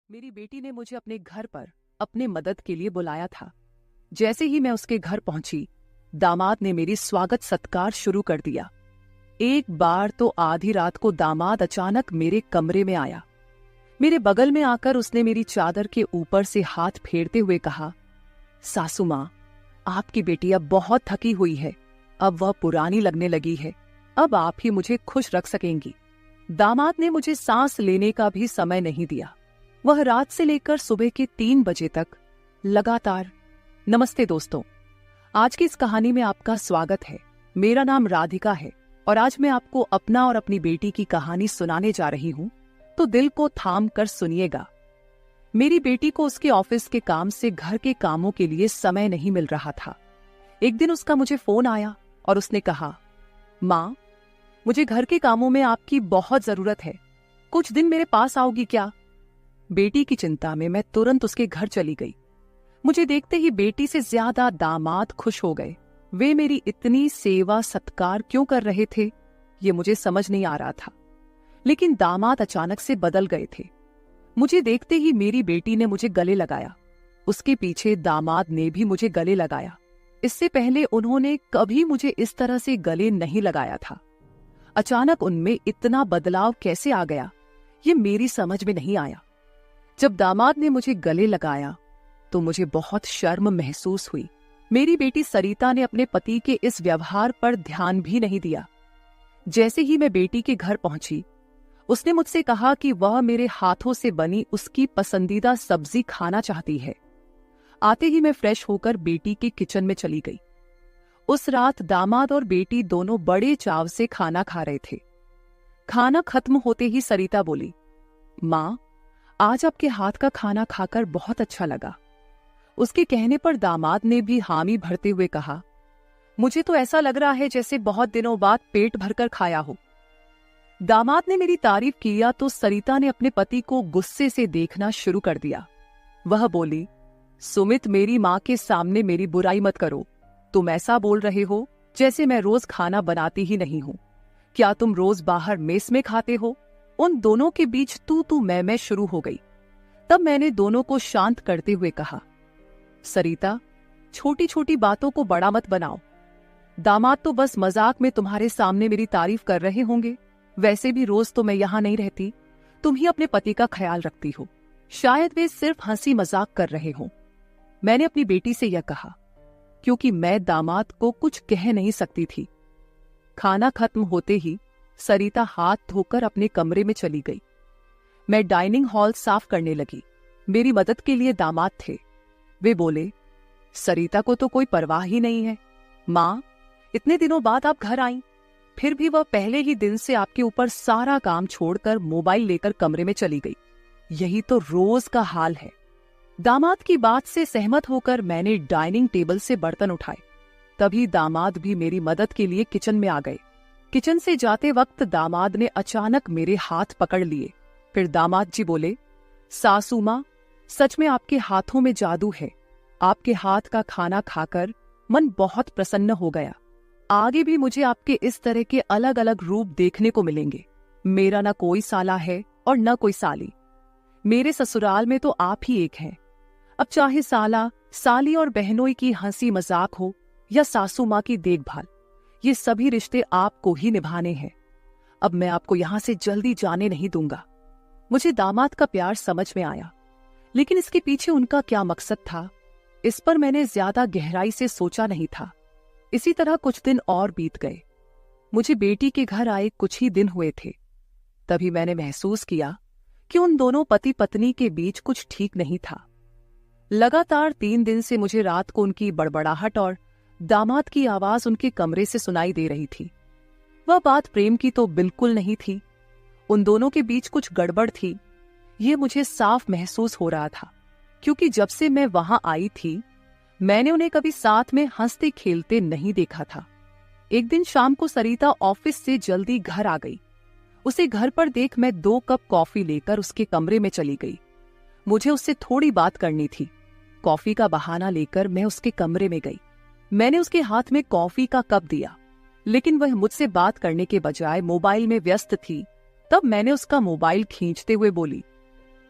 मेरी बेटी ने मुझे अपने घर पर अपने मदद के लिए बुलाया था। जैसे ही मैं उसके घर पहुंची, दामाद ने मेरी स्वागत सत्कार शुरू कर दिया। एक बार तो आधी रात को दामाद अचानक मेरे कमरे में आया। मेरे बगल में आकर उसने मेरी चादर के ऊपर से हाथ फेरते हुए कहा, सासू माँ, आपकी बेटी अब बहुत थकी हुई है। अब वह पुरानी लगने लगी है। अब आप ही मुझे खुश रख सकेंगी। दामाद ने मुझे सांस लेने का भी समय नहीं दिया। वह रात से लेकर सुबह के 3 बजे तक लगातार। नमस्ते दोस्तों, आज की इस कहानी में आपका स्वागत है। मेरा नाम राधिका है और आज मैं आपको अपना और अपनी बेटी की कहानी सुनाने जा रही हूं, तो दिल को थाम कर सुनिएगा। मेरी बेटी को उसके ऑफिस के काम से घर के कामों के लिए समय नहीं मिल रहा था। एक दिन उसका मुझे फोन आया और उसने कहा, माँ, मुझे घर के कामों में आपकी बहुत जरूरत है। कुछ दिन मेरे पास आओगी क्या? बेटी की चिंता में मैं तुरंत उसके घर चली गई। मुझे देखते ही बेटी से ज्यादा दामाद खुश हो गए। वे मेरी इतनी सेवा सत्कार क्यों कर रहे थे, ये मुझे समझ नहीं आ रहा था। लेकिन दामाद अचानक से बदल गए थे। मुझे देखते ही मेरी बेटी ने मुझे गले लगाया। उसके पीछे दामाद ने भी मुझे गले लगाया। इससे पहले उन्होंने कभी मुझे इस तरह से गले नहीं लगाया था। अचानक उनमें इतना बदलाव कैसे आ गया, ये मेरी समझ में नहीं आया। जब दामाद ने मुझे गले लगाया तो मुझे बहुत शर्म महसूस हुई। मेरी बेटी सरिता ने अपने पति के इस व्यवहार पर ध्यान भी नहीं दिया। जैसे ही मैं बेटी के घर पहुंची, उसने मुझसे कहा कि वह मेरे हाथों से बनी उसकी पसंदीदा सब्जी खाना चाहती है। आते ही मैं फ्रेश होकर बेटी के किचन में चली गई। उस रात दामाद और बेटी दोनों बड़े चाव से खाना खा रहे थे। खाना खत्म होते ही सरिता बोली, माँ, आज आपके हाथ का खाना खाकर बहुत अच्छा लगा। उसके कहने पर दामाद ने भी हामी भरते हुए कहा, मुझे तो ऐसा लग रहा है जैसे बहुत दिनों बाद पेट भरकर खाया हो। दामाद ने मेरी तारीफ किया तो सरिता ने अपने पति को गुस्से से देखना शुरू कर दिया। वह बोली, सुमित, मेरी माँ के सामने मेरी बुराई मत करो। तुम ऐसा बोल रहे हो जैसे मैं रोज खाना बनाती ही नहीं हूं। क्या तुम रोज बाहर मेस में खाते हो? उन दोनों के बीच तू मैं शुरू हो गई। तब मैंने दोनों को शांत करते हुए कहा, सरिता, छोटी छोटी बातों को बड़ा मत बनाओ। दामाद तो बस मजाक में तुम्हारे सामने मेरी तारीफ कर रहे होंगे। वैसे भी रोज तो मैं यहां नहीं रहती। तुम ही अपने पति का ख्याल रखती हो। शायद वे सिर्फ हंसी मजाक कर रहे हों। मैंने अपनी बेटी से यह कहा क्योंकि मैं दामाद को कुछ कह नहीं सकती थी। खाना खत्म होते ही सरिता हाथ धोकर अपने कमरे में चली गई। मैं डाइनिंग हॉल साफ करने लगी। मेरी मदद के लिए दामाद थे। वे बोले, सरिता को तो कोई परवाह ही नहीं है। माँ, इतने दिनों बाद आप घर आईं, फिर भी वह पहले ही दिन से आपके ऊपर सारा काम छोड़कर मोबाइल लेकर कमरे में चली गई। यही तो रोज का हाल है। दामाद की बात से सहमत होकर मैंने डाइनिंग टेबल से बर्तन उठाए। तभी दामाद भी मेरी मदद के लिए किचन में आ गए। किचन से जाते वक्त दामाद ने अचानक मेरे हाथ पकड़ लिए। फिर दामाद जी बोले, सासू माँ, सच में आपके हाथों में जादू है। आपके हाथ का खाना खाकर मन बहुत प्रसन्न हो गया। आगे भी मुझे आपके इस तरह के अलग अलग रूप देखने को मिलेंगे। मेरा न कोई साला है और न कोई साली। मेरे ससुराल में तो आप ही एक हैं। अब चाहे साला, साली और बहनोई की हंसी मजाक हो या सासू माँ की देखभाल, ये सभी रिश्ते आपको ही निभाने हैं। अब मैं आपको यहां से जल्दी जाने नहीं दूंगा। मुझे दामाद का प्यार समझ में आया, लेकिन इसके पीछे उनका क्या मकसद था, इस पर मैंने ज्यादा गहराई से सोचा नहीं था। इसी तरह कुछ दिन और बीत गए। मुझे बेटी के घर आए कुछ ही दिन हुए थे। तभी मैंने महसूस किया कि उन दोनों पति पत्नी के बीच कुछ ठीक नहीं था। लगातार 3 दिन से मुझे रात को उनकी बड़बड़ाहट और दामाद की आवाज उनके कमरे से सुनाई दे रही थी। वह बात प्रेम की तो बिल्कुल नहीं थी। उन दोनों के बीच कुछ गड़बड़ थी, ये मुझे साफ महसूस हो रहा था, क्योंकि जब से मैं वहां आई थी, मैंने उन्हें कभी साथ में हंसते खेलते नहीं देखा था। एक दिन शाम को सरिता ऑफिस से जल्दी घर आ गई। उसे घर पर देख मैं 2 कप कॉफी लेकर उसके कमरे में चली गई। मुझे उससे थोड़ी बात करनी थी। कॉफी का बहाना लेकर मैं उसके कमरे में गई। मैंने उसके हाथ में कॉफी का कप दिया, लेकिन वह मुझसे बात करने के बजाय मोबाइल में व्यस्त थी। तब मैंने उसका मोबाइल खींचते हुए बोली,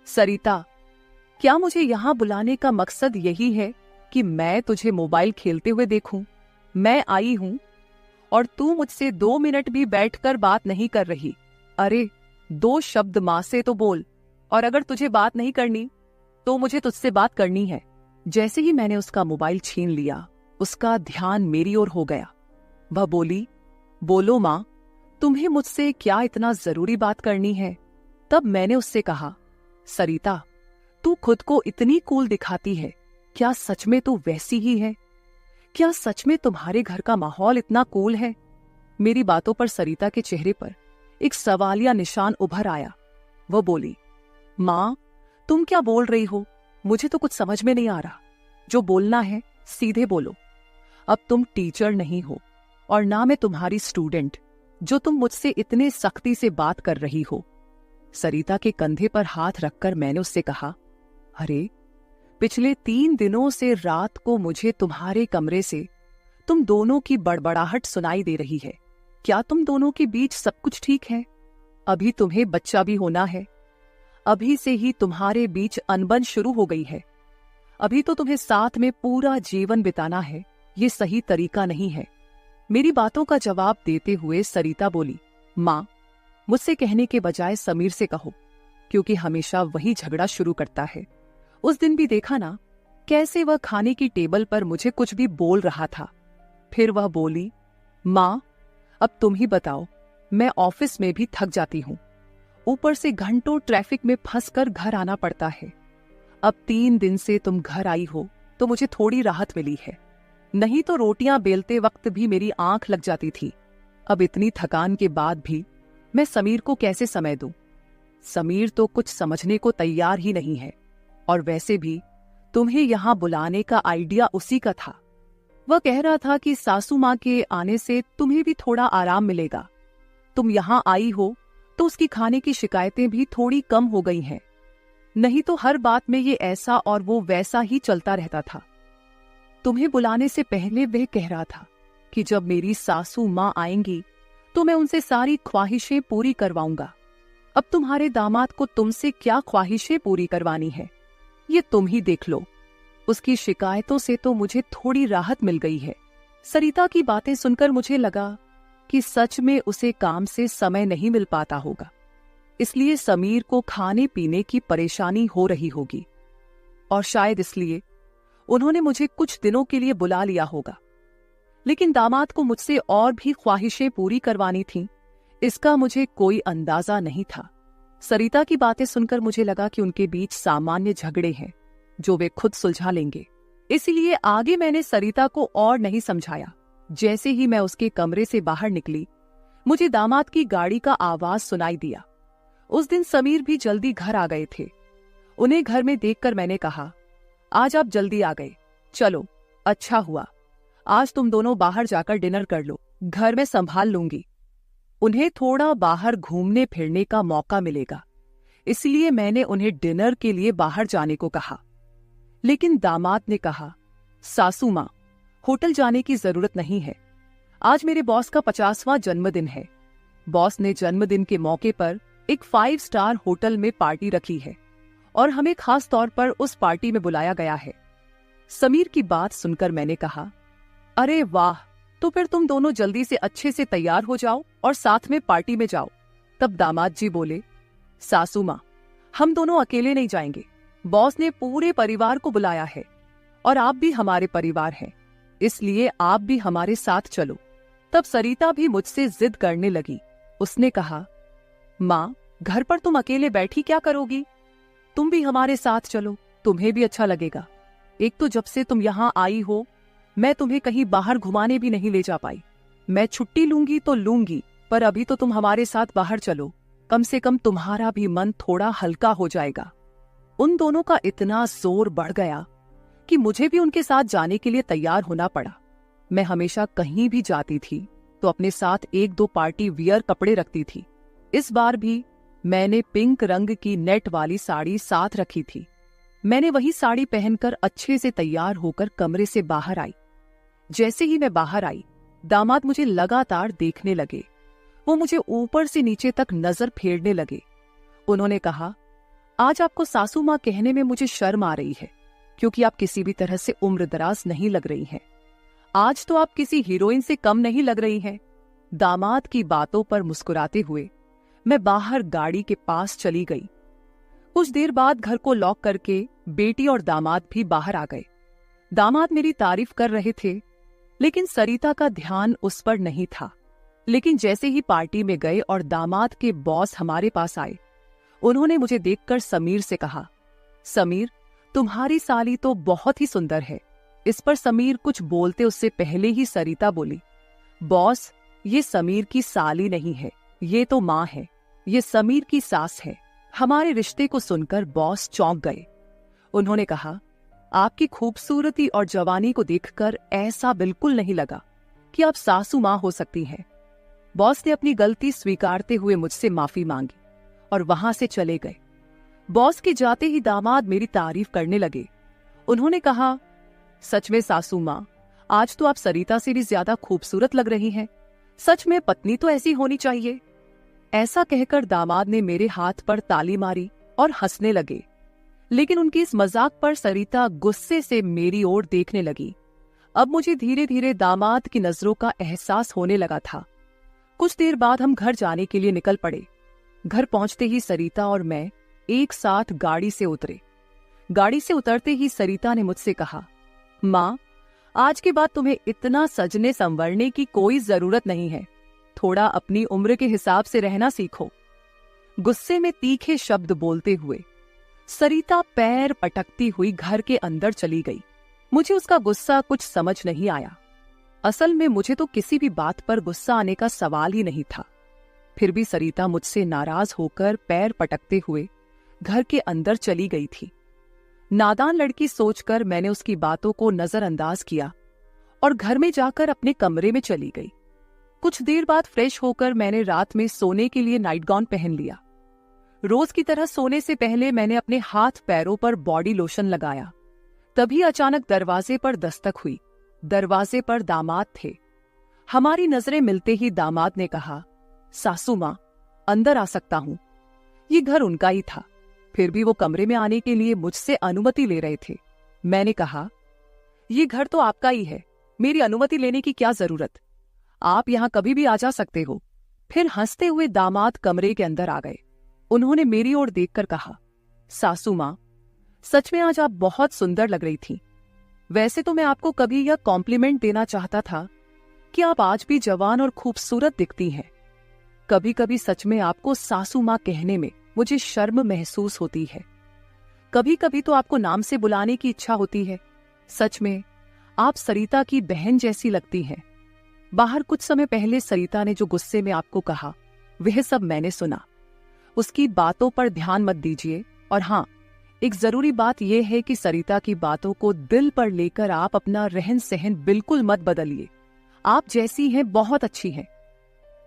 सरिता, क्या मुझे यहाँ बुलाने का मकसद यही है कि मैं तुझे मोबाइल खेलते हुए देखूं? मैं आई हूं और तू मुझसे 2 मिनट भी बैठकर बात नहीं कर रही। अरे 2 शब्द माँ से तो बोल, और अगर तुझे बात नहीं करनी तो मुझे तुझसे बात करनी है। जैसे ही मैंने उसका मोबाइल छीन लिया, उसका ध्यान मेरी ओर हो गया। वह बोली, बोलो माँ, तुम्हें मुझसे क्या इतना जरूरी बात करनी है? तब मैंने उससे कहा, सरिता, तू खुद को इतनी कूल दिखाती है, क्या सच में तू वैसी ही है? क्या सच में तुम्हारे घर का माहौल इतना कूल है? मेरी बातों पर सरिता के चेहरे पर एक सवालिया निशान उभर आया। वह बोली, माँ, तुम क्या बोल रही हो? मुझे तो कुछ समझ में नहीं आ रहा। जो बोलना है सीधे बोलो। अब तुम टीचर नहीं हो और ना मैं तुम्हारी स्टूडेंट, जो तुम मुझसे इतने सख्ती से बात कर रही हो। सरिता के कंधे पर हाथ रखकर मैंने उससे कहा, अरे पिछले 3 दिनों से रात को मुझे तुम्हारे कमरे से तुम दोनों की बड़बड़ाहट सुनाई दे रही है। क्या तुम दोनों के बीच सब कुछ ठीक है? अभी तुम्हें बच्चा भी होना है। अभी से ही तुम्हारे बीच अनबन शुरू हो गई है। अभी तो तुम्हें साथ में पूरा जीवन बिताना है। ये सही तरीका नहीं है। मेरी बातों का जवाब देते हुए सरिता बोली, माँ, मुझसे कहने के बजाय समीर से कहो, क्योंकि हमेशा वही झगड़ा शुरू करता है। उस दिन भी देखा ना, कैसे वह खाने की टेबल पर मुझे कुछ भी बोल रहा था। फिर वह बोली, माँ, अब तुम ही बताओ, मैं ऑफिस में भी थक जाती हूँ। ऊपर से घंटों ट्रैफिक में फंसकर घर आना पड़ता है। अब 3 दिन से तुम घर आई हो तो मुझे थोड़ी राहत मिली है, नहीं तो रोटियां बेलते वक्त भी मेरी आंख लग जाती थी। अब इतनी थकान के बाद भी मैं समीर को कैसे समय दूं? समीर तो कुछ समझने को तैयार ही नहीं है। और वैसे भी तुम्हें यहां बुलाने का आइडिया उसी का था। वह कह रहा था कि सासू माँ के आने से तुम्हें भी थोड़ा आराम मिलेगा। तुम यहां आई हो तो उसकी खाने की शिकायतें भी थोड़ी कम हो गई हैं। नहीं तो हर बात में ये ऐसा और वो वैसा ही चलता रहता था। तुम्हें बुलाने से पहले वह कह रहा था कि जब मेरी सासू माँ आएंगी तो मैं उनसे सारी ख्वाहिशें पूरी करवाऊंगा। अब तुम्हारे दामाद को तुमसे क्या ख्वाहिशें पूरी करवानी है, ये तुम ही देख लो। उसकी शिकायतों से तो मुझे थोड़ी राहत मिल गई है। सरिता की बातें सुनकर मुझे लगा कि सच में उसे काम से समय नहीं मिल पाता होगा, इसलिए समीर को खाने पीने की परेशानी हो रही होगी, और शायद इसलिए उन्होंने मुझे कुछ दिनों के लिए बुला लिया होगा। लेकिन दामाद को मुझसे और भी ख्वाहिशें पूरी करवानी थीं, इसका मुझे कोई अंदाजा नहीं था। सरिता की बातें सुनकर मुझे लगा कि उनके बीच सामान्य झगड़े हैं जो वे खुद सुलझा लेंगे। इसीलिए आगे मैंने सरिता को और नहीं समझाया। जैसे ही मैं उसके कमरे से बाहर निकली, मुझे दामाद की गाड़ी का आवाज सुनाई दिया। उस दिन समीर भी जल्दी घर आ गए थे। उन्हें घर में देखकर मैंने कहा, आज आप जल्दी आ गए, चलो अच्छा हुआ। आज तुम दोनों बाहर जाकर डिनर कर लो, घर में संभाल लूंगी। उन्हें थोड़ा बाहर घूमने फिरने का मौका मिलेगा, इसलिए मैंने उन्हें डिनर के लिए बाहर जाने को कहा। लेकिन दामाद ने कहा, सासू माँ, होटल जाने की जरूरत नहीं है। आज मेरे बॉस का 50वां जन्मदिन है। बॉस ने जन्मदिन के मौके पर एक 5 स्टार होटल में पार्टी रखी है और हमें खास तौर पर उस पार्टी में बुलाया गया है। समीर की बात सुनकर मैंने कहा, अरे वाह, तो फिर तुम दोनों जल्दी से अच्छे से तैयार हो जाओ और साथ में पार्टी में जाओ। तब दामाद जी बोले, सासू माँ, हम दोनों अकेले नहीं जाएंगे। बॉस ने पूरे परिवार को बुलाया है और आप भी हमारे परिवार हैं, इसलिए आप भी हमारे साथ चलो। तब सरिता भी मुझसे जिद करने लगी। उसने कहा, माँ, घर पर तुम अकेले बैठी क्या करोगी? तुम भी हमारे साथ चलो, तुम्हें भी अच्छा लगेगा। एक तो जब से तुम यहाँ आई हो, मैं तुम्हें कहीं बाहर घुमाने भी नहीं ले जा पाई। मैं छुट्टी लूंगी तो लूंगी, पर अभी तो तुम हमारे साथ बाहर चलो, कम से कम तुम्हारा भी मन थोड़ा हल्का हो जाएगा। उन दोनों का इतना जोर बढ़ गया कि मुझे भी उनके साथ जाने के लिए तैयार होना पड़ा। मैं हमेशा कहीं भी जाती थी तो अपने साथ 1-2 पार्टी वियर कपड़े रखती थी। इस बार भी मैंने पिंक रंग की नेट वाली साड़ी साथ रखी थी। मैंने वही साड़ी पहनकर अच्छे से तैयार होकर कमरे से बाहर आई। जैसे ही मैं बाहर आई, दामाद मुझे लगातार देखने लगे। वो मुझे ऊपर से नीचे तक नजर फेरने लगे। उन्होंने कहा, आज आपको सासू माँ कहने में मुझे शर्म आ रही है, क्योंकि आप किसी भी तरह से उम्र दराज नहीं लग रही हैं। आज तो आप किसी हीरोइन से कम नहीं लग रही हैं। दामाद की बातों पर मुस्कुराते हुए मैं बाहर गाड़ी के पास चली गई। कुछ देर बाद घर को लॉक करके बेटी और दामाद भी बाहर आ गए। दामाद मेरी तारीफ कर रहे थे, लेकिन सरिता का ध्यान उस पर नहीं था। लेकिन जैसे ही पार्टी में गए और दामाद के बॉस हमारे पास आए, उन्होंने मुझे देखकर समीर से कहा, समीर, तुम्हारी साली तो बहुत ही सुंदर है। इस पर समीर कुछ बोलते उससे पहले ही सरिता बोली, बॉस, ये समीर की साली नहीं है, ये तो माँ है, ये समीर की सास है। हमारे रिश्ते को सुनकर बॉस चौंक गए। उन्होंने कहा, आपकी खूबसूरती और जवानी को देखकर ऐसा बिल्कुल नहीं लगा कि आप सासू माँ हो सकती हैं। बॉस ने अपनी गलती स्वीकारते हुए मुझसे माफी मांगी और वहां से चले गए। बॉस के जाते ही दामाद मेरी तारीफ करने लगे। उन्होंने कहा, सच में सासू माँ, आज तो आप सरिता से भी ज्यादा खूबसूरत लग रही हैं। सच में पत्नी तो ऐसी होनी चाहिए। ऐसा कहकर दामाद ने मेरे हाथ पर ताली मारी और हंसने लगे। लेकिन उनकी इस मजाक पर सरिता गुस्से से मेरी ओर देखने लगी। अब मुझे धीरे धीरे दामाद की नजरों का एहसास होने लगा था। कुछ देर बाद हम घर जाने के लिए निकल पड़े। घर पहुंचते ही सरिता और मैं एक साथ गाड़ी से उतरे। गाड़ी से उतरते ही सरिता ने मुझसे कहा, माँ, आज के बाद तुम्हें इतना सजने संवरने की कोई जरूरत नहीं है। थोड़ा अपनी उम्र के हिसाब से रहना सीखो। गुस्से में तीखे शब्द बोलते हुए सरिता पैर पटकती हुई घर के अंदर चली गई। मुझे उसका गुस्सा कुछ समझ नहीं आया। असल में मुझे तो किसी भी बात पर गुस्सा आने का सवाल ही नहीं था। फिर भी सरिता मुझसे नाराज होकर पैर पटकते हुए घर के अंदर चली गई थी। नादान लड़की सोचकर मैंने उसकी बातों को नजरअंदाज किया और घर में जाकर अपने कमरे में चली गई। कुछ देर बाद फ्रेश होकर मैंने रात में सोने के लिए नाइट गाउन पहन लिया। रोज की तरह सोने से पहले मैंने अपने हाथ पैरों पर बॉडी लोशन लगाया। तभी अचानक दरवाजे पर दस्तक हुई। दरवाजे पर दामाद थे। हमारी नजरें मिलते ही दामाद ने कहा, सासू माँ, अंदर आ सकता हूं। ये घर उनका ही था, फिर भी वो कमरे में आने के लिए मुझसे अनुमति ले रहे थे। मैंने कहा, ये घर तो आपका ही है, मेरी अनुमति लेने की क्या जरूरत, आप यहां कभी भी आ जा सकते हो। फिर हंसते हुए दामाद कमरे के अंदर आ गए। उन्होंने मेरी ओर देखकर कहा, सासू माँ, सच में आज आप बहुत सुंदर लग रही थी। वैसे तो मैं आपको कभी यह कॉम्प्लीमेंट देना चाहता था कि आप आज भी जवान और खूबसूरत दिखती हैं। कभी कभी सच में आपको सासू माँ कहने में मुझे शर्म महसूस होती है। कभी कभी तो आपको नाम से बुलाने की इच्छा होती है। सच में आप सरिता की बहन जैसी लगती हैं। बाहर कुछ समय पहले सरिता ने जो गुस्से में आपको कहा, वह सब मैंने सुना। उसकी बातों पर ध्यान मत दीजिए। और हाँ, एक जरूरी बात यह है कि सरिता की बातों को दिल पर लेकर आप अपना रहन सहन बिल्कुल मत बदलिए। आप जैसी हैं बहुत अच्छी हैं।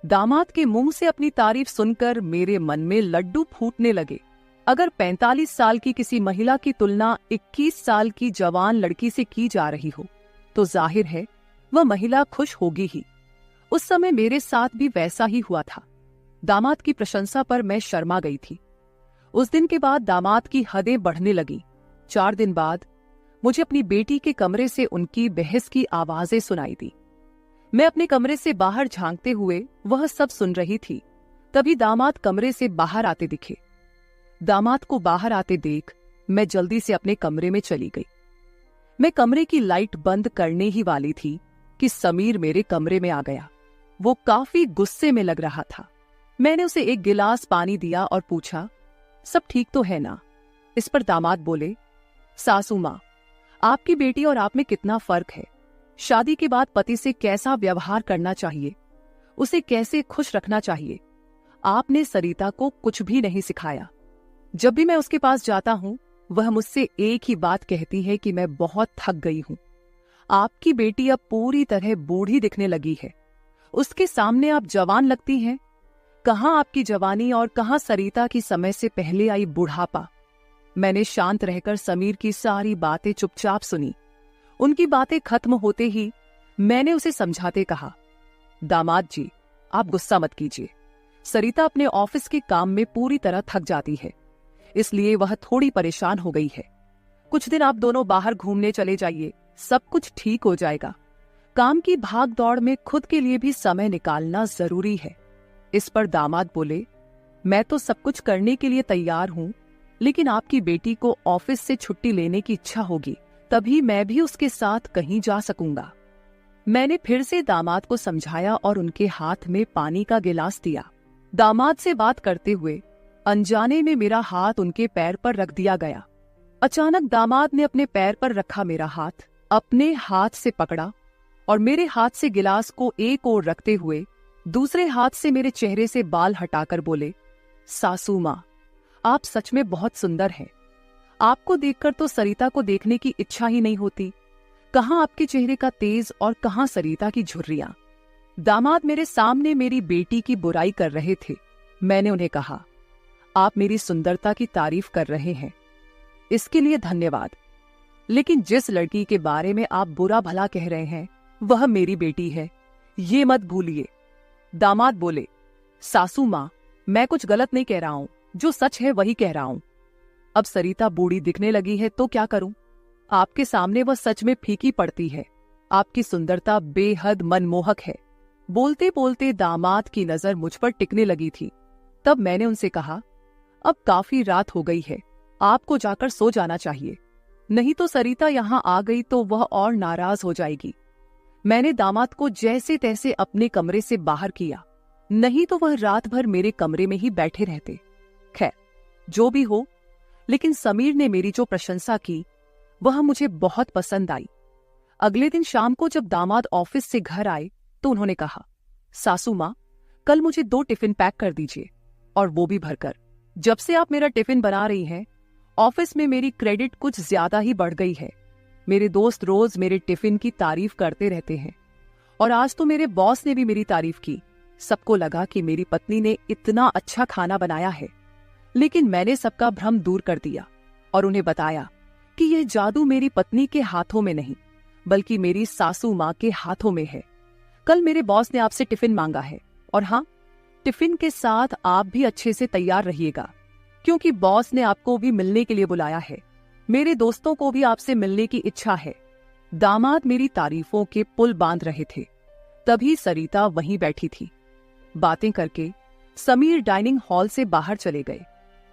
दामाद के मुंह से अपनी तारीफ सुनकर मेरे मन में लड्डू फूटने लगे। अगर 45 साल की किसी महिला की तुलना 21 साल की जवान लड़की से की जा रही हो, तो जाहिर है वह महिला खुश होगी ही। उस समय मेरे साथ भी वैसा ही हुआ था। दामाद की प्रशंसा पर मैं शर्मा गई थी। उस दिन के बाद दामाद की हदें बढ़ने लगी। 4 दिन बाद मुझे अपनी बेटी के कमरे से उनकी बहस की आवाजें सुनाई दी। मैं अपने कमरे से बाहर झांकते हुए वह सब सुन रही थी। तभी दामाद कमरे से बाहर आते दिखे। दामाद को बाहर आते देख मैं जल्दी से अपने कमरे में चली गई। मैं कमरे की लाइट बंद करने ही वाली थी कि समीर मेरे कमरे में आ गया। वो काफी गुस्से में लग रहा था। मैंने उसे एक गिलास पानी दिया और पूछा, सब ठीक तो है ना? इस पर दामाद बोले, सासू माँ, आपकी बेटी और आप में कितना फर्क है। शादी के बाद पति से कैसा व्यवहार करना चाहिए, उसे कैसे खुश रखना चाहिए, आपने सरिता को कुछ भी नहीं सिखाया। जब भी मैं उसके पास जाता हूं, वह मुझसे एक ही बात कहती है कि मैं बहुत थक गई हूं। आपकी बेटी अब पूरी तरह बूढ़ी दिखने लगी है। उसके सामने आप जवान लगती हैं। कहां आपकी जवानी और कहां सरिता की समय से पहले आई बुढ़ापा। मैंने शांत रहकर समीर की सारी बातें चुपचाप सुनी। उनकी बातें खत्म होते ही मैंने उसे समझाते कहा, दामाद जी, आप गुस्सा मत कीजिए। सरिता अपने ऑफिस के काम में पूरी तरह थक जाती है। इसलिए वह थोड़ी परेशान हो गई है। कुछ दिन आप दोनों बाहर घूमने चले जाइए, सब कुछ ठीक हो जाएगा। काम की भाग दौड़ में खुद के लिए भी समय निकालना जरूरी है। इस पर दामाद बोले, मैं तो सब कुछ करने के लिए तैयार हूँ, लेकिन आपकी बेटी को ऑफिस से छुट्टी लेने की इच्छा होगी, तभी मैं भी उसके साथ कहीं जा सकूंगा। मैंने फिर से दामाद को समझाया और उनके हाथ में पानी का गिलास दिया। दामाद से बात करते हुए अनजाने में मेरा हाथ उनके पैर पर रख दिया गया। अचानक दामाद ने अपने पैर पर रखा मेरा हाथ अपने हाथ से पकड़ा और मेरे हाथ से गिलास को एक ओर रखते हुए दूसरे हाथ से मेरे चेहरे से बाल हटाकर बोले, सासू माँ, आप सच में बहुत सुंदर हैं। आपको देखकर तो सरिता को देखने की इच्छा ही नहीं होती। कहाँ आपके चेहरे का तेज और कहाँ सरिता की झुर्रियां। दामाद मेरे सामने मेरी बेटी की बुराई कर रहे थे। मैंने उन्हें कहा, आप मेरी सुंदरता की तारीफ कर रहे हैं, इसके लिए धन्यवाद, लेकिन जिस लड़की के बारे में आप बुरा भला कह रहे हैं वह मेरी बेटी है, ये मत भूलिए। दामाद बोले, सासू माँ, मैं कुछ गलत नहीं कह रहा हूं, जो सच है वही कह रहा हूं। अब सरिता बूढ़ी दिखने लगी है तो क्या करूं? आपके सामने वह सच में फीकी पड़ती है। आपकी सुंदरता बेहद मनमोहक है। बोलते बोलते दामाद की नजर मुझ पर टिकने लगी थी। तब मैंने उनसे कहा, अब काफी रात हो गई है, आपको जाकर सो जाना चाहिए, नहीं तो सरिता यहाँ आ गई तो वह और नाराज हो जाएगी। मैंने दामाद को जैसे तैसे अपने कमरे से बाहर किया, नहीं तो वह रात भर मेरे कमरे में ही बैठे रहते। खैर, जो भी हो, लेकिन समीर ने मेरी जो प्रशंसा की वह मुझे बहुत पसंद आई। अगले दिन शाम को जब दामाद ऑफिस से घर आए तो उन्होंने कहा, सासू माँ, कल मुझे 2 टिफिन पैक कर दीजिए, और वो भी भरकर। जब से आप मेरा टिफिन बना रही हैं, ऑफिस में मेरी क्रेडिट कुछ ज्यादा ही बढ़ गई है। मेरे दोस्त रोज मेरे टिफिन की तारीफ करते रहते हैं, और आज तो मेरे बॉस ने भी मेरी तारीफ की। सबको लगा कि मेरी पत्नी ने इतना अच्छा खाना बनाया है, लेकिन मैंने सबका भ्रम दूर कर दिया और उन्हें बताया कि यह जादू मेरी पत्नी के हाथों में नहीं, बल्कि मेरी सासू माँ के हाथों में है। कल मेरे बॉस ने आपसे टिफिन मांगा है, और हाँ, टिफिन के साथ आप भी अच्छे से तैयार रहिएगा, क्योंकि बॉस ने आपको भी मिलने के लिए बुलाया है। मेरे दोस्तों को भी आपसे मिलने की इच्छा है। दामाद मेरी तारीफों के पुल बांध रहे थे, तभी सरिता वहीं बैठी थी। बातें करके समीर डाइनिंग हॉल से बाहर चले गए।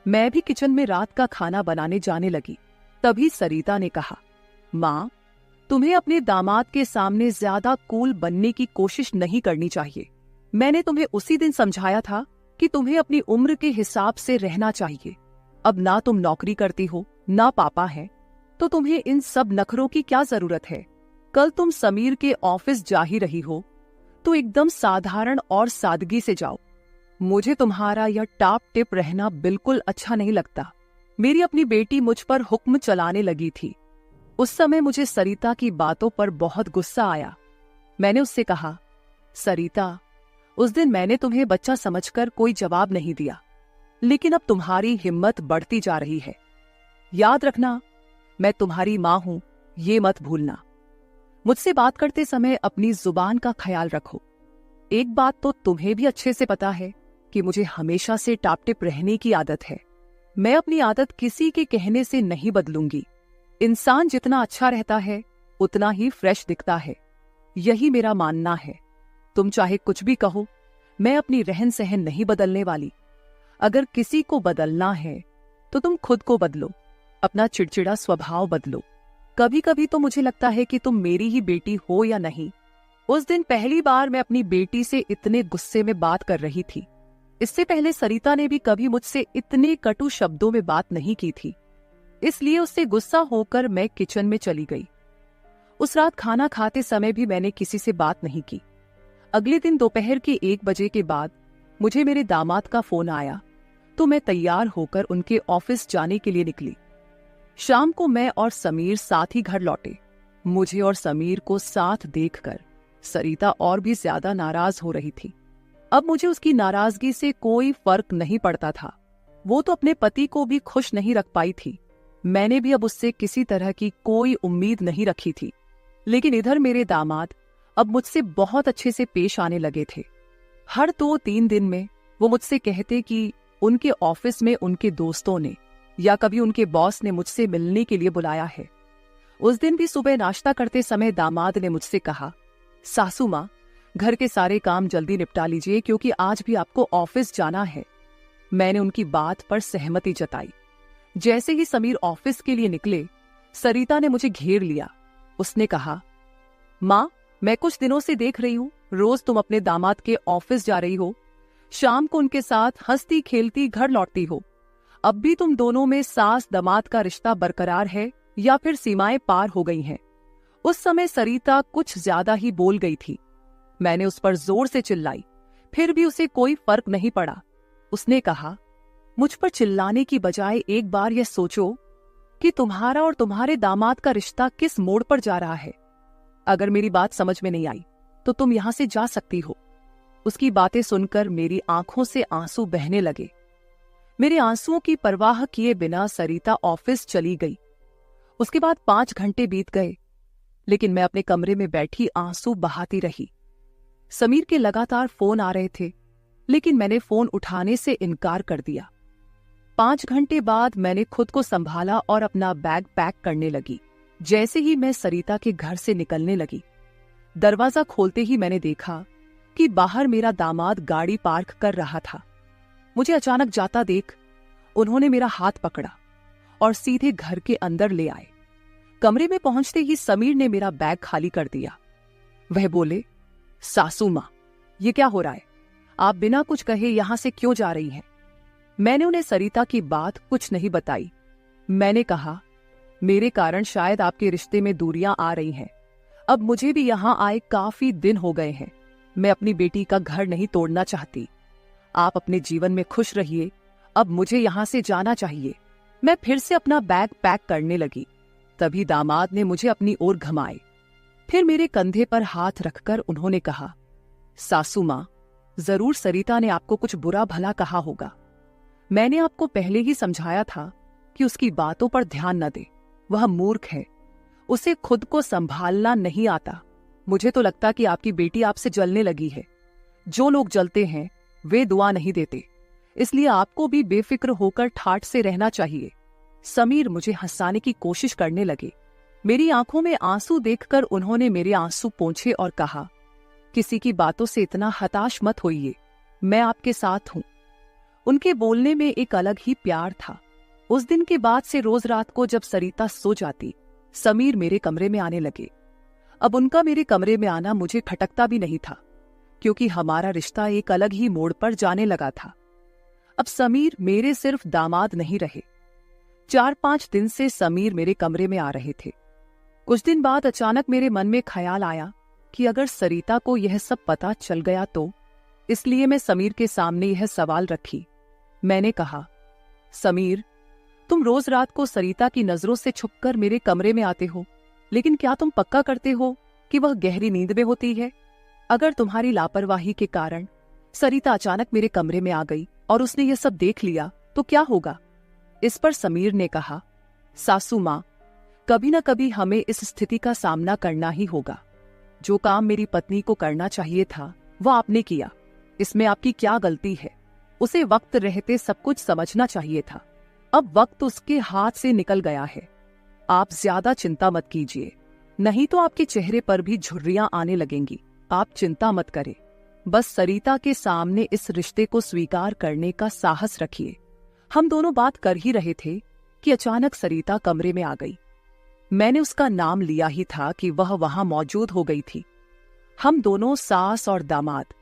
मैं भी किचन में रात का खाना बनाने जाने लगी। तभी सरिता ने कहा, माँ, तुम्हें अपने दामाद के सामने ज्यादा कूल बनने की कोशिश नहीं करनी चाहिए। मैंने तुम्हें उसी दिन समझाया था कि तुम्हें अपनी उम्र के हिसाब से रहना चाहिए। अब ना तुम नौकरी करती हो, ना पापा है, तो तुम्हें इन सब नखरों की क्या जरूरत है? कल तुम समीर के ऑफिस जा ही रही हो तो एकदम साधारण और सादगी से जाओ। मुझे तुम्हारा यह टाप टिप रहना बिल्कुल अच्छा नहीं लगता। मेरी अपनी बेटी मुझ पर हुक्म चलाने लगी थी। उस समय मुझे सरिता की बातों पर बहुत गुस्सा आया। मैंने उससे कहा, सरिता, उस दिन मैंने तुम्हें बच्चा समझकर कोई जवाब नहीं दिया, लेकिन अब तुम्हारी हिम्मत बढ़ती जा रही है। याद रखना, मैं तुम्हारी माँ हूं, ये मत भूलना। मुझसे बात करते समय अपनी जुबान का ख्याल रखो। एक बात तो तुम्हें भी अच्छे से पता है कि मुझे हमेशा से टापटिप रहने की आदत है। मैं अपनी आदत किसी के कहने से नहीं बदलूंगी। इंसान जितना अच्छा रहता है उतना ही फ्रेश दिखता है, यही मेरा मानना है। तुम चाहे कुछ भी कहो, मैं अपनी रहन सहन नहीं बदलने वाली। अगर किसी को बदलना है तो तुम खुद को बदलो, अपना चिड़चिड़ा स्वभाव बदलो। कभी कभी तो मुझे लगता है कि तुम मेरी ही बेटी हो या नहीं। उस दिन पहली बार मैं अपनी बेटी से इतने गुस्से में बात कर रही थी। इससे पहले सरिता ने भी कभी मुझसे इतने कटु शब्दों में बात नहीं की थी, इसलिए उससे गुस्सा होकर मैं किचन में चली गई। उस रात खाना खाते समय भी मैंने किसी से बात नहीं की। अगले दिन दोपहर के 1 बजे के बाद मुझे मेरे दामाद का फोन आया, तो मैं तैयार होकर उनके ऑफिस जाने के लिए निकली। शाम को मैं और समीर साथ ही घर लौटे। मुझे और समीर को साथ देखकर सरिता और भी ज्यादा नाराज हो रही थी। अब मुझे उसकी नाराजगी से कोई फर्क नहीं पड़ता था। वो तो अपने पति को भी खुश नहीं रख पाई थी। मैंने भी अब उससे किसी तरह की कोई उम्मीद नहीं रखी थी। लेकिन इधर मेरे दामाद अब मुझसे बहुत अच्छे से पेश आने लगे थे। हर 2-3 दिन में वो मुझसे कहते कि उनके ऑफिस में उनके दोस्तों ने या कभी उनके बॉस ने मुझसे मिलने के लिए बुलाया है। उस दिन भी सुबह नाश्ता करते समय दामाद ने मुझसे कहा, सासू माँ, घर के सारे काम जल्दी निपटा लीजिए क्योंकि आज भी आपको ऑफिस जाना है। मैंने उनकी बात पर सहमति जताई। जैसे ही समीर ऑफिस के लिए निकले, सरिता ने मुझे घेर लिया। उसने कहा, माँ, मैं कुछ दिनों से देख रही हूँ रोज तुम अपने दामाद के ऑफिस जा रही हो, शाम को उनके साथ हंसती खेलती घर लौटती हो। अब भी तुम दोनों में सास दामाद का रिश्ता बरकरार है या फिर सीमाएं पार हो गई हैं? उस समय सरिता कुछ ज्यादा ही बोल गई थी। मैंने उस पर जोर से चिल्लाई, फिर भी उसे कोई फर्क नहीं पड़ा। उसने कहा, मुझ पर चिल्लाने की बजाय एक बार यह सोचो कि तुम्हारा और तुम्हारे दामाद का रिश्ता किस मोड़ पर जा रहा है। अगर मेरी बात समझ में नहीं आई तो तुम यहां से जा सकती हो। उसकी बातें सुनकर मेरी आंखों से आंसू बहने लगे। मेरे आंसुओं की परवाह किए बिना सरिता ऑफिस चली गई। उसके बाद 5 घंटे बीत गए, लेकिन मैं अपने कमरे में बैठी आंसू बहाती रही। समीर के लगातार फोन आ रहे थे, लेकिन मैंने फोन उठाने से इनकार कर दिया। 5 घंटे बाद मैंने खुद को संभाला और अपना बैग पैक करने लगी। जैसे ही मैं सरिता के घर से निकलने लगी, दरवाजा खोलते ही मैंने देखा कि बाहर मेरा दामाद गाड़ी पार्क कर रहा था। मुझे अचानक जाता देख उन्होंने मेरा हाथ पकड़ा और सीधे घर के अंदर ले आए। कमरे में पहुंचते ही समीर ने मेरा बैग खाली कर दिया। वह बोले, सासू मां, ये क्या हो रहा है? आप बिना कुछ कहे यहां से क्यों जा रही हैं? मैंने उन्हें सरिता की बात कुछ नहीं बताई। मैंने कहा, मेरे कारण शायद आपके रिश्ते में दूरियां आ रही हैं। अब मुझे भी यहां आए काफी दिन हो गए हैं। मैं अपनी बेटी का घर नहीं तोड़ना चाहती। आप अपने जीवन में खुश रहिए, अब मुझे यहां से जाना चाहिए। मैं फिर से अपना बैग पैक करने लगी। तभी दामाद ने मुझे अपनी ओर घुमाए। फिर मेरे कंधे पर हाथ रखकर उन्होंने कहा, सासू मां, जरूर सरिता ने आपको कुछ बुरा भला कहा होगा। मैंने आपको पहले ही समझाया था कि उसकी बातों पर ध्यान न दे। वह मूर्ख है, उसे खुद को संभालना नहीं आता। मुझे तो लगता कि आपकी बेटी आपसे जलने लगी है। जो लोग जलते हैं वे दुआ नहीं देते, इसलिए आपको भी बेफिक्र होकर ठाठ से रहना चाहिए। समीर मुझे हंसाने की कोशिश करने लगे। मेरी आंखों में आंसू देखकर उन्होंने मेरे आंसू पोंछे और कहा, किसी की बातों से इतना हताश मत होइए, मैं आपके साथ हूं। उनके बोलने में एक अलग ही प्यार था। उस दिन के बाद से रोज रात को जब सरिता सो जाती, समीर मेरे कमरे में आने लगे। अब उनका मेरे कमरे में आना मुझे खटकता भी नहीं था, क्योंकि हमारा रिश्ता एक अलग ही मोड़ पर जाने लगा था। अब समीर मेरे सिर्फ दामाद नहीं रहे। 4-5 दिन से समीर मेरे कमरे में आ रहे थे। कुछ दिन बाद अचानक मेरे मन में ख्याल आया कि अगर सरिता को यह सब पता चल गया तो, इसलिए मैं समीर के सामने यह सवाल रखी। मैंने कहा, समीर, तुम रोज रात को सरिता की नजरों से छुपकर मेरे कमरे में आते हो, लेकिन क्या तुम पक्का करते हो कि वह गहरी नींद में होती है? अगर तुम्हारी लापरवाही के कारण सरिता अचानक मेरे कमरे में आ गई और उसने यह सब देख लिया तो क्या होगा? इस पर समीर ने कहा, सासू मां, कभी न कभी हमें इस स्थिति का सामना करना ही होगा। जो काम मेरी पत्नी को करना चाहिए था वह आपने किया, इसमें आपकी क्या गलती है? उसे वक्त रहते सब कुछ समझना चाहिए था। अब वक्त उसके हाथ से निकल गया है। आप ज्यादा चिंता मत कीजिए, नहीं तो आपके चेहरे पर भी झुर्रियां आने लगेंगी। आप चिंता मत करें, बस सरिता के सामने इस रिश्ते को स्वीकार करने का साहस रखिए। हम दोनों बात कर ही रहे थे कि अचानक सरिता कमरे में आ गई। मैंने उसका नाम लिया ही था कि वह वहां मौजूद हो गई थी। हम दोनों सास और दामाद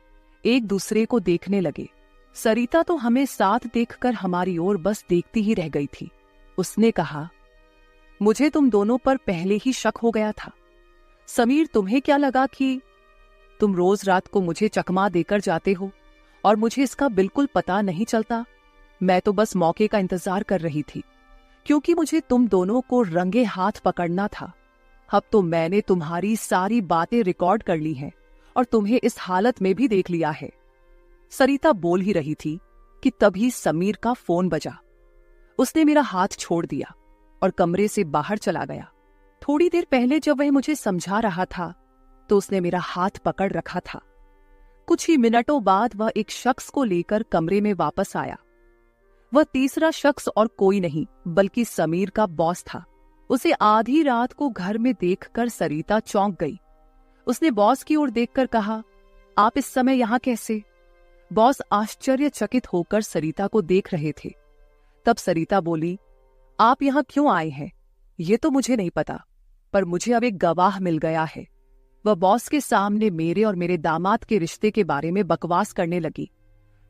एक दूसरे को देखने लगे। सरिता तो हमें साथ देखकर हमारी ओर बस देखती ही रह गई थी। उसने कहा, मुझे तुम दोनों पर पहले ही शक हो गया था। समीर, तुम्हें क्या लगा कि तुम रोज रात को मुझे चकमा देकर जाते हो और मुझे इसका बिल्कुल पता नहीं चलता? मैं तो बस मौके का इंतजार कर रही थी, क्योंकि मुझे तुम दोनों को रंगे हाथ पकड़ना था। अब तो मैंने तुम्हारी सारी बातें रिकॉर्ड कर ली हैं और तुम्हें इस हालत में भी देख लिया है। सरिता बोल ही रही थी कि तभी समीर का फोन बजा। उसने मेरा हाथ छोड़ दिया और कमरे से बाहर चला गया। थोड़ी देर पहले जब वह मुझे समझा रहा था तो उसने मेरा हाथ पकड़ रखा था। कुछ ही मिनटों बाद वह एक शख्स को लेकर कमरे में वापस आया। वह तीसरा शख्स और कोई नहीं बल्कि समीर का बॉस था। उसे आधी रात को घर में देखकर सरिता चौंक गई। उसने बॉस की ओर देखकर कहा, आप इस समय यहां कैसे? बॉस आश्चर्यचकित होकर सरिता को देख रहे थे। तब सरिता बोली, आप यहां क्यों आए हैं ये तो मुझे नहीं पता, पर मुझे अब एक गवाह मिल गया है। वह बॉस के सामने मेरे और मेरे दामाद के रिश्ते के बारे में बकवास करने लगी।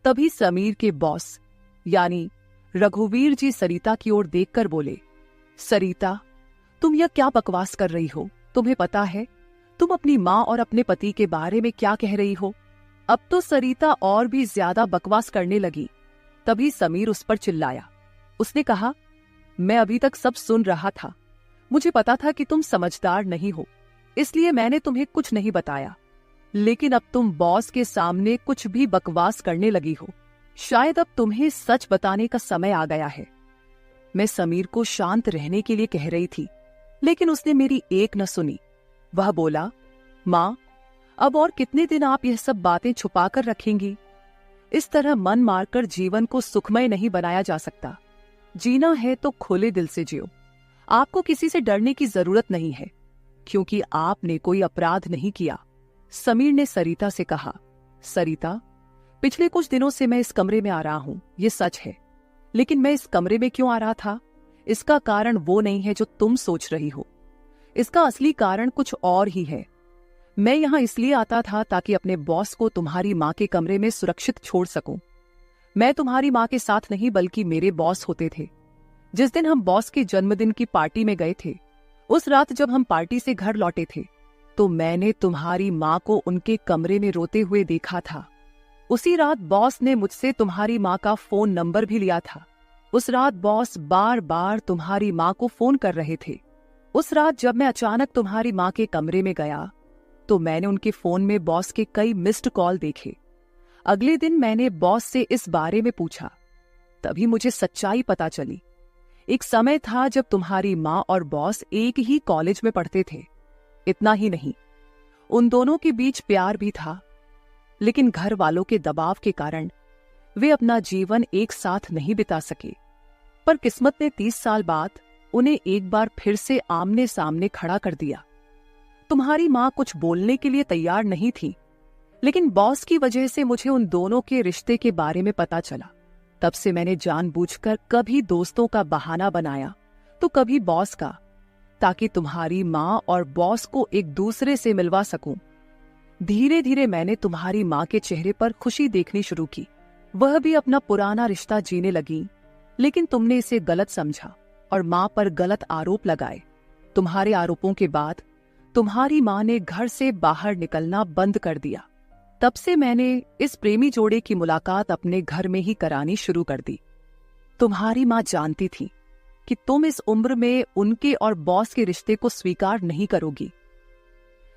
तभी समीर के बॉस यानी रघुवीर जी सरिता की ओर देखकर बोले, सरिता, तुम यह क्या बकवास कर रही हो? तुम्हें पता है तुम अपनी माँ और अपने पति के बारे में क्या कह रही हो? अब तो सरिता और भी ज्यादा बकवास करने लगी। तभी समीर उस पर चिल्लाया। उसने कहा, मैं अभी तक सब सुन रहा था। मुझे पता था कि तुम समझदार नहीं हो, इसलिए मैंने तुम्हें कुछ नहीं बताया। लेकिन अब तुम बॉस के सामने कुछ भी बकवास करने लगी हो। शायद अब तुम्हें सच बताने का समय आ गया है। मैं समीर को शांत रहने के लिए कह रही थी, लेकिन उसने मेरी एक न सुनी। वह बोला, माँ, अब और कितने दिन आप यह सब बातें छुपाकर रखेंगी? इस तरह मन मारकर जीवन को सुखमय नहीं बनाया जा सकता। जीना है तो खुले दिल से जियो। आपको किसी से डरने की जरूरत नहीं है, क्योंकि आपने कोई अपराध नहीं किया। समीर ने सरिता से कहा, सरिता, पिछले कुछ दिनों से मैं इस कमरे में आ रहा हूं, ये सच है। लेकिन मैं इस कमरे में क्यों आ रहा था, इसका कारण वो नहीं है जो तुम सोच रही हो। इसका असली कारण कुछ और ही है। मैं यहां इसलिए आता था ताकि अपने बॉस को तुम्हारी माँ के कमरे में सुरक्षित छोड़ सकूं। मैं तुम्हारी माँ के साथ नहीं बल्कि मेरे बॉस होते थे। जिस दिन हम बॉस के जन्मदिन की पार्टी में गए थे, उस रात जब हम पार्टी से घर लौटे थे, तो मैंने तुम्हारी माँ को उनके कमरे में रोते हुए देखा था। उसी रात बॉस ने मुझसे तुम्हारी माँ का फोन नंबर भी लिया था। उस रात बॉस बार बार तुम्हारी माँ को फोन कर रहे थे। उस रात जब मैं अचानक तुम्हारी माँ के कमरे में गया, तो मैंने उनके फोन में बॉस के कई मिस्ड कॉल देखे। अगले दिन मैंने बॉस से इस बारे में पूछा, तभी मुझे सच्चाई पता चली। एक समय था जब तुम्हारी माँ और बॉस एक ही कॉलेज में पढ़ते थे। इतना ही नहीं, उन दोनों के बीच प्यार भी था, लेकिन घर वालों के दबाव के कारण वे अपना जीवन एक साथ नहीं बिता सके। पर किस्मत ने 30 साल बाद उन्हें एक बार फिर से आमने सामने खड़ा कर दिया। तुम्हारी माँ कुछ बोलने के लिए तैयार नहीं थी, लेकिन बॉस की वजह से मुझे उन दोनों के रिश्ते के बारे में पता चला। तब से मैंने जानबूझकर कभी दोस्तों का बहाना बनाया तो कभी बॉस का, ताकि तुम्हारी माँ और बॉस को एक दूसरे से मिलवा सकूं। धीरे धीरे मैंने तुम्हारी माँ के चेहरे पर खुशी देखनी शुरू की। वह भी अपना पुराना रिश्ता जीने लगी, लेकिन तुमने इसे गलत समझा और माँ पर गलत आरोप लगाए। तुम्हारे आरोपों के बाद तुम्हारी माँ ने घर से बाहर निकलना बंद कर दिया। तब से मैंने इस प्रेमी जोड़े की मुलाकात अपने घर में ही करानी शुरू कर दी। तुम्हारी माँ जानती थी कि तुम इस उम्र में उनके और बॉस के रिश्ते को स्वीकार नहीं करोगी,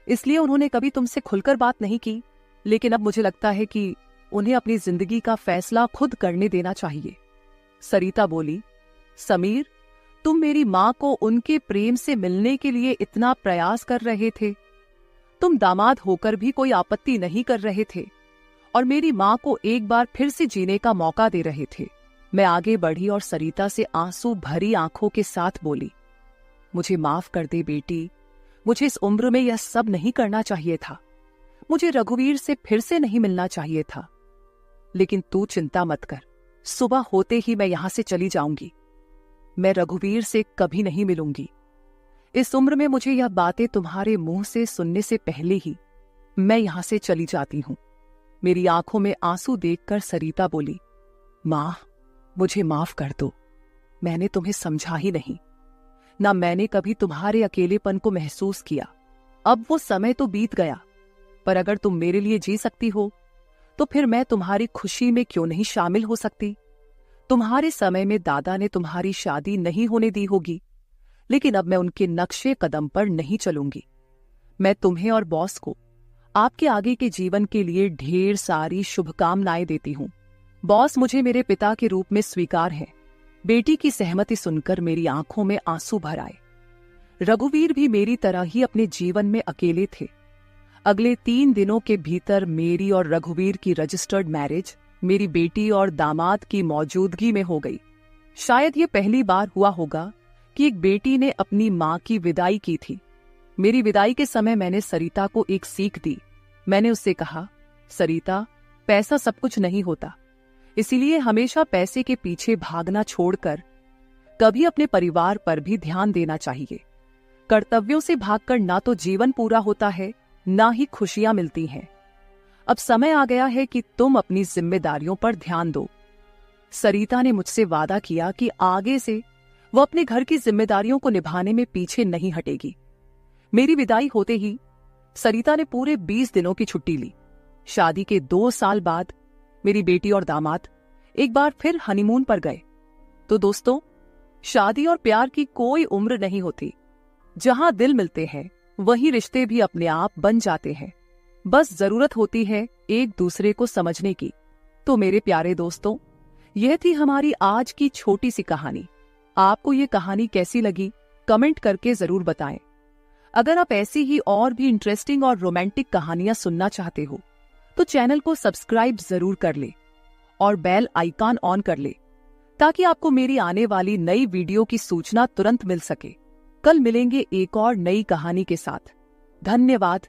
इसलिए उन्होंने कभी तुमसे खुलकर बात नहीं की। लेकिन अब मुझे लगता है कि उन्हें अपनी जिंदगी का फैसला खुद करने देना चाहिए। सरिता बोली, समीर, तुम मेरी माँ को उनके प्रेम से मिलने के लिए इतना प्रयास कर रहे थे। तुम दामाद होकर भी कोई आपत्ति नहीं कर रहे थे और मेरी माँ को एक बार फिर से जीने का मौका दे रहे थे। मैं आगे बढ़ी और सरिता से आंसू भरी आंखों के साथ बोली, मुझे माफ कर दे बेटी, मुझे इस उम्र में यह सब नहीं करना चाहिए था। मुझे रघुवीर से फिर से नहीं मिलना चाहिए था। लेकिन तू चिंता मत कर, सुबह होते ही मैं यहां से चली जाऊंगी। मैं रघुवीर से कभी नहीं मिलूंगी। इस उम्र में मुझे यह बातें तुम्हारे मुंह से सुनने से पहले ही मैं यहां से चली जाती हूं। मेरी आंखों में आंसू देखकर सरिता बोली, मां, मुझे माफ कर दो। मैंने तुम्हें समझा ही नहीं, ना मैंने कभी तुम्हारे अकेलेपन को महसूस किया। अब वो समय तो बीत गया, पर अगर तुम मेरे लिए जी सकती हो तो फिर मैं तुम्हारी खुशी में क्यों नहीं शामिल हो सकती। तुम्हारे समय में दादा ने तुम्हारी शादी नहीं होने दी होगी, लेकिन अब मैं उनके नक्शे कदम पर नहीं चलूंगी। मैं तुम्हें और बॉस को आपके आगे के जीवन के लिए ढेर सारी शुभकामनाएं देती हूं। बॉस मुझे मेरे पिता के रूप में स्वीकार है। बेटी की सहमति सुनकर मेरी आंखों में आंसू भर आए। रघुवीर भी मेरी तरह ही अपने जीवन में अकेले थे। अगले 3 दिनों के भीतर मेरी और रघुवीर की रजिस्टर्ड मैरिज मेरी बेटी और दामाद की मौजूदगी में हो गई। शायद ये पहली बार हुआ होगा कि एक बेटी ने अपनी मां की विदाई की थी। मेरी विदाई के समय मैंने सरिता को एक सीख दी। मैंने उससे कहा, सरिता, पैसा सब कुछ नहीं होता, इसीलिए हमेशा पैसे के पीछे भागना छोड़कर कभी अपने परिवार पर भी ध्यान देना चाहिए। कर्तव्यों से भागकर ना तो जीवन पूरा होता है, ना ही खुशियां मिलती हैं। अब समय आ गया है कि तुम अपनी जिम्मेदारियों पर ध्यान दो। सरिता ने मुझसे वादा किया कि आगे से वो अपने घर की जिम्मेदारियों को निभाने में पीछे नहीं हटेगी। मेरी विदाई होते ही सरिता ने पूरे 20 दिनों की छुट्टी ली। शादी के 2 साल बाद मेरी बेटी और दामाद एक बार फिर हनीमून पर गए। तो दोस्तों, शादी और प्यार की कोई उम्र नहीं होती। जहां दिल मिलते हैं वहीं रिश्ते भी अपने आप बन जाते हैं। बस जरूरत होती है एक दूसरे को समझने की। तो मेरे प्यारे दोस्तों, यह थी हमारी आज की छोटी सी कहानी। आपको ये कहानी कैसी लगी कमेंट करके जरूर बताएं। अगर आप ऐसी ही और भी इंटरेस्टिंग और रोमांटिक कहानियां सुनना चाहते हो तो चैनल को सब्सक्राइब जरूर कर ले और बेल आइकॉन ऑन कर ले, ताकि आपको मेरी आने वाली नई वीडियो की सूचना तुरंत मिल सके। कल मिलेंगे एक और नई कहानी के साथ। धन्यवाद।